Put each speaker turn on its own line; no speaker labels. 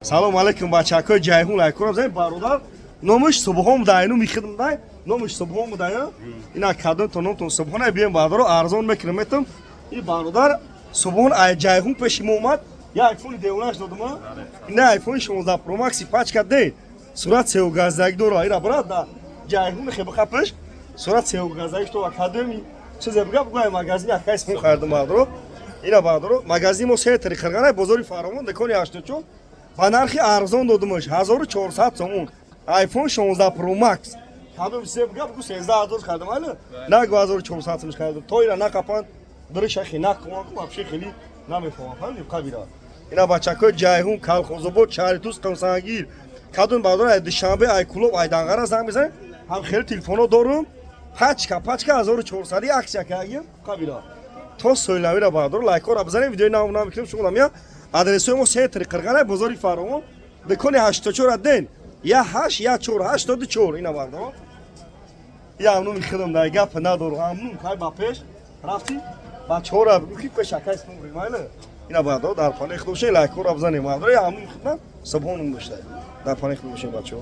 Салом алейкум бачакои ҷайҳун лайкорам зай бародар номаш субҳом дайну михидм дай номаш субҳом дайну ина кадон то номтон субҳона бием бародар арзон мекунам метам и бародар субҳон ай ҷайҳун пеши мо омад я айфони девонаш додама ина айфони 16 про макси пачка де сурат сеугаздаги дора ира брат да ҷайҳун хебаха пеш сурат сеугаздаги то академи чизе бигам гуай магазин акайс мо хардам бародар ина бародар магазин мо се тариқаргана бозори фаромон декони 84 ба нархи арзон додамаш 1400 сомон iPhone 16 Pro Max кадом се бигам гу 13000 хардам али на 1400 сомон хардам то ира накапан дриша хина кумак вообще хели намефҳамам ҳамин қабира ина бачакои ҷайҳун калхозобод шаҳри туз қамсангир кадом бардор ай душанбе ай кулоб ай дангара занг бизанед ҳам хеле телефоно дорум пачка 1400 аксия кардем қабира то сойлавира бардор лайкора бизанед видеои навна мекунем шугулам я адресои мо се тариқаргана бозори фаромон декони 84 адден я 8 я 4 84 ина бардор я амну мехидам дай гап надору амну кай ба пеш рафти ба чора ки пеша кайс мумри майла ина бардор дар панех дошен лайкора бизанем бардор я амну мехидам сабҳон муштай дар панех дошен бачо